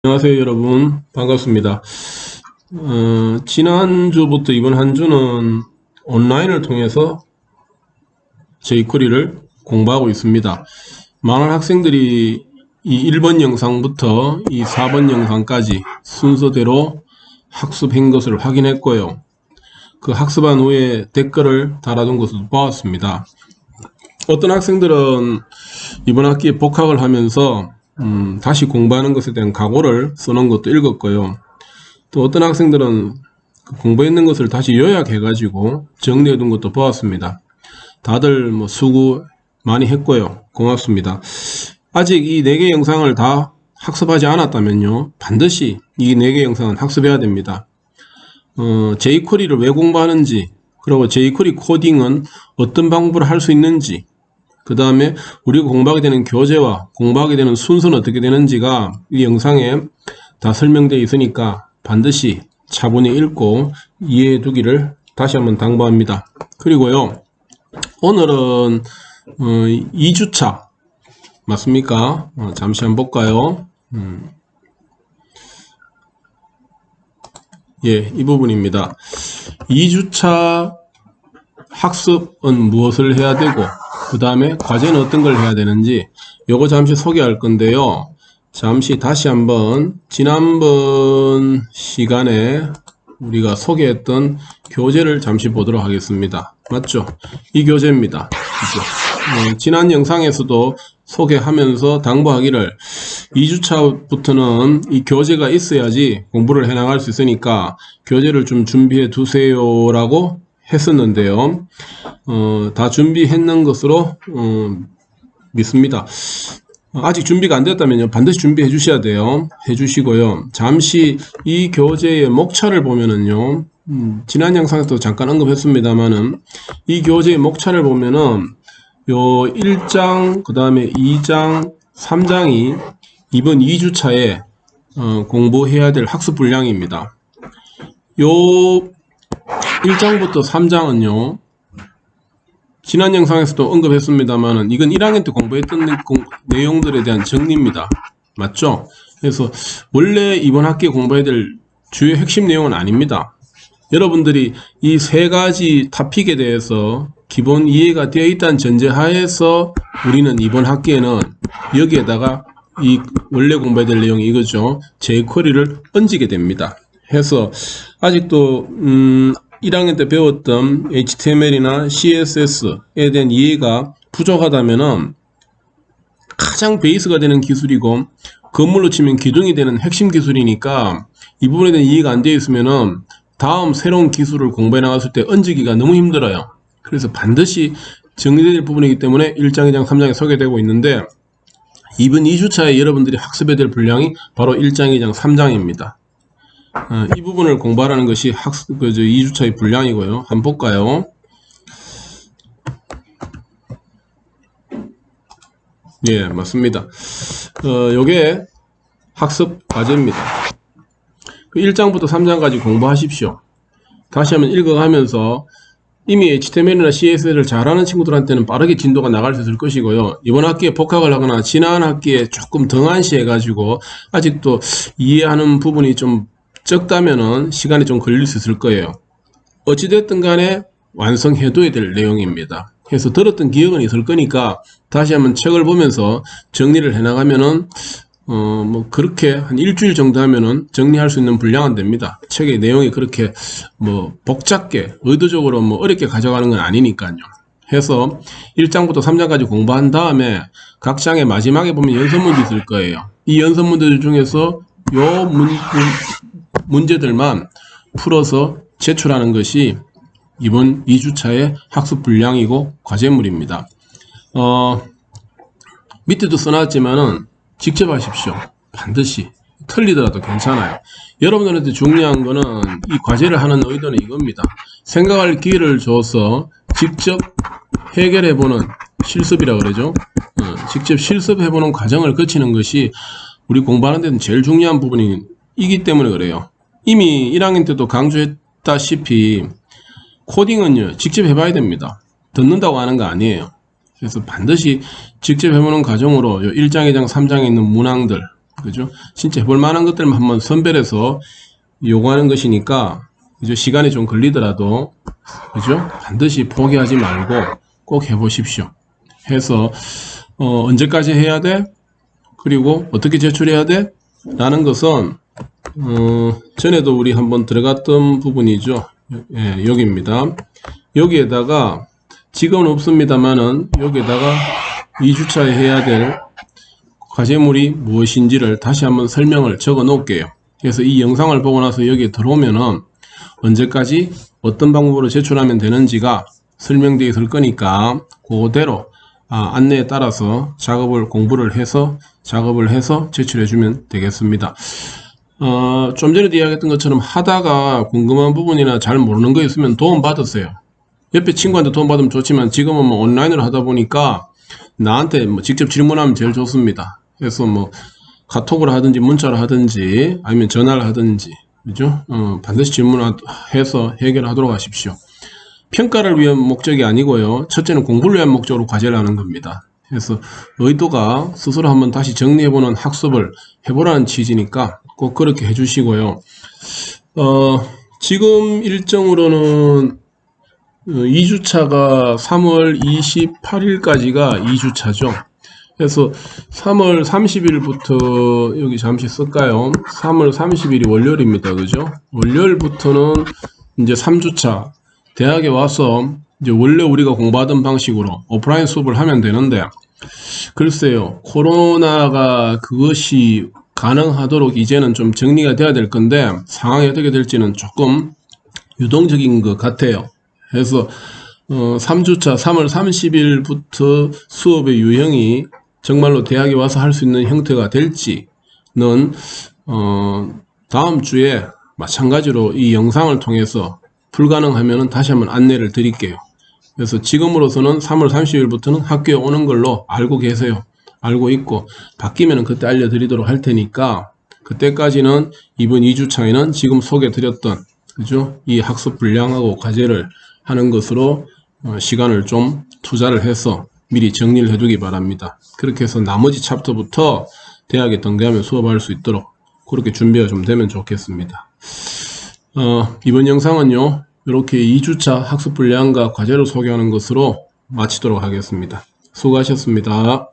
안녕하세요 여러분, 반갑습니다. 지난주부터 이번 한 주는 온라인을 통해서 jQuery를 공부하고 있습니다. 많은 학생들이 이 1번 영상부터 이 4번 영상까지 순서대로 학습한 것을 확인했고요. 그 학습한 후에 댓글을 달아둔 것을 보았습니다. 어떤 학생들은 이번 학기에 복학을 하면서 다시 공부하는 것에 대한 각오를 써놓은 것도 읽었고요. 또 어떤 학생들은 공부했는 것을 다시 요약해가지고 정리해둔 것도 보았습니다. 다들 수고 많이 했고요. 고맙습니다. 아직 이 4개 영상을 다 학습하지 않았다면요, 반드시 이 4개 영상은 학습해야 됩니다. jQuery를 왜 공부하는지, 그리고 jQuery 코딩은 어떤 방법으로 할 수 있는지, 그 다음에 우리가 공부하게 되는 교재와 공부하게 되는 순서는 어떻게 되는지가 이 영상에 다 설명되어 있으니까 반드시 차분히 읽고 이해해 두기를 다시 한번 당부합니다. 그리고요, 오늘은 2주차 맞습니까? 잠시 한번 볼까요? 예, 이 부분입니다. 2주차 학습은 무엇을 해야 되고, 그 다음에 과제는 어떤 걸 해야 되는지 요거 잠시 소개할 건데요. 잠시 다시 한번 지난번 시간에 우리가 소개했던 교재를 잠시 보도록 하겠습니다. 맞죠? 이 교재입니다. 그죠? 지난 영상에서도 소개하면서 당부하기를 2주차부터는 이 교재가 있어야지 공부를 해나갈 수 있으니까 교재를 좀 준비해 두세요 라고 했었는데요. 다 준비했는 것으로 믿습니다. 아직 준비가 안 됐다면요, 반드시 준비해 주셔야 돼요. 해 주시고요. 잠시 이 교재의 목차를 보면은요, 지난 영상에서도 잠깐 언급했습니다만은 이 교재의 목차를 보면은 요 1장, 그 다음에 2장, 3장이 이번 2주차에 공부해야 될 학습 분량입니다. 요 1장부터 3장은요, 지난 영상에서도 언급했습니다만은 이건 1학년 때 공부했던 내용들에 대한 정리입니다. 맞죠? 그래서 원래 이번 학기에 공부해야 될 주요 핵심 내용은 아닙니다. 여러분들이 이 3가지 토픽에 대해서 기본 이해가 되어 있다는 전제하에서 우리는 이번 학기에는 여기에다가 이 원래 공부해야 될 내용이 이거죠. jQuery를 얹게 됩니다. 해서 아직도 1학년 때 배웠던 HTML이나 CSS에 대한 이해가 부족하다면은 가장 베이스가 되는 기술이고 건물로 치면 기둥이 되는 핵심 기술이니까 이 부분에 대한 이해가 안 되어 있으면은 다음 새로운 기술을 공부해 나갔을 때 얹기가 너무 힘들어요. 그래서 반드시 정리될 부분이기 때문에 1장, 2장, 3장에 소개되고 있는데 이번 2주차에 여러분들이 학습해야 될 분량이 바로 1장, 2장, 3장입니다. 이 부분을 공부하라는 것이 2주차의 분량이고요. 한번 볼까요? 예, 맞습니다. 요게 학습 과제입니다. 1장부터 3장까지 공부하십시오. 다시 한번 읽어가면서 이미 HTML이나 CSS를 잘하는 친구들한테는 빠르게 진도가 나갈 수 있을 것이고요. 이번 학기에 복학을 하거나 지난 학기에 조금 등한시 해가지고 아직도 이해하는 부분이 좀 적다면은 시간이 좀 걸릴 수 있을 거예요. 어찌됐든 간에 완성해둬야 될 내용입니다. 그래서 들었던 기억은 있을 거니까 다시 한번 책을 보면서 정리를 해나가면은 그렇게 한 일주일 정도 하면은 정리할 수 있는 분량은 됩니다. 책의 내용이 그렇게 복잡게 의도적으로 어렵게 가져가는 건 아니니까요. 해서 1장부터 3장까지 공부한 다음에 각 장의 마지막에 보면 연습문제 있을 거예요. 이 연습문제들 중에서 요 문제들만 풀어서 제출하는 것이 이번 2주차의 학습 분량이고 과제물입니다. 밑에도 써놨지만은 직접 하십시오. 반드시. 틀리더라도 괜찮아요. 여러분들한테 중요한 거는 이 과제를 하는 의도는 이겁니다. 생각할 기회를 줘서 직접 해결해보는 실습이라고 그러죠. 직접 실습해보는 과정을 거치는 것이 우리 공부하는 데는 제일 중요한 부분이기 때문에 그래요. 이미 1학년 때도 강조했다시피 코딩은요, 직접 해봐야 됩니다. 듣는다고 하는 거 아니에요. 그래서 반드시 직접 해보는 과정으로 1장, 2장, 3장에 있는 문항들, 그죠? 진짜 해볼 만한 것들만 한번 선별해서 요구하는 것이니까, 그죠? 시간이 좀 걸리더라도, 그죠? 반드시 포기하지 말고 꼭 해보십시오. 해서, 언제까지 해야 돼? 그리고 어떻게 제출해야 돼? 라는 것은, 전에도 우리 한번 들어갔던 부분이죠. 예, 여기입니다. 여기에다가, 지금은 없습니다만은, 여기에다가 2주차에 해야 될 과제물이 무엇인지를 다시 한번 설명을 적어 놓을게요. 그래서 이 영상을 보고 나서 여기에 들어오면은 언제까지 어떤 방법으로 제출하면 되는지가 설명되어 있을 거니까 그대로 안내에 따라서 공부를 해서 작업을 해서 제출해 주면 되겠습니다. 좀 전에도 이야기했던 것처럼 하다가 궁금한 부분이나 잘 모르는 거 있으면 도움 받으세요. 옆에 친구한테 도움 받으면 좋지만 지금은 뭐 온라인으로 하다 보니까 나한테 뭐 직접 질문하면 제일 좋습니다. 그래서 뭐 카톡을 하든지 문자를 하든지 아니면 전화를 하든지, 그죠? 반드시 질문해서 해결하도록 하십시오. 평가를 위한 목적이 아니고요. 첫째는 공부를 위한 목적으로 과제를 하는 겁니다. 그래서 의도가 스스로 한번 다시 정리해보는 학습을 해보라는 취지니까 꼭 그렇게 해주시고요. 지금 일정으로는 2주차가 3월 28일까지가 2주차죠. 그래서 3월 30일부터 여기 잠시 쓸까요? 3월 30일이 월요일입니다. 그죠? 월요일부터는 이제 3주차 대학에 와서 이제 원래 우리가 공부하던 방식으로 오프라인 수업을 하면 되는데, 글쎄요, 코로나가 그것이 가능하도록 이제는 좀 정리가 돼야 될 건데 상황이 어떻게 될지는 조금 유동적인 것 같아요. 그래서 3주차 3월 30일부터 수업의 유형이 정말로 대학에 와서 할 수 있는 형태가 될지는 다음 주에 마찬가지로 이 영상을 통해서 불가능하면 다시 한번 안내를 드릴게요. 그래서 지금으로서는 3월 30일부터는 학교에 오는 걸로 알고 계세요. 알고 있고 바뀌면 그때 알려드리도록 할 테니까 그때까지는 이번 2주차에는 지금 소개해 드렸던, 그죠? 이 학습 분량하고 과제를 하는 것으로 시간을 좀 투자를 해서 미리 정리를 해두기 바랍니다. 그렇게 해서 나머지 챕터부터 대학에 등교하면 수업할 수 있도록 그렇게 준비가 좀 되면 좋겠습니다. 이번 영상은요, 이렇게 2주차 학습 분량과 과제를 소개하는 것으로 마치도록 하겠습니다. 수고하셨습니다.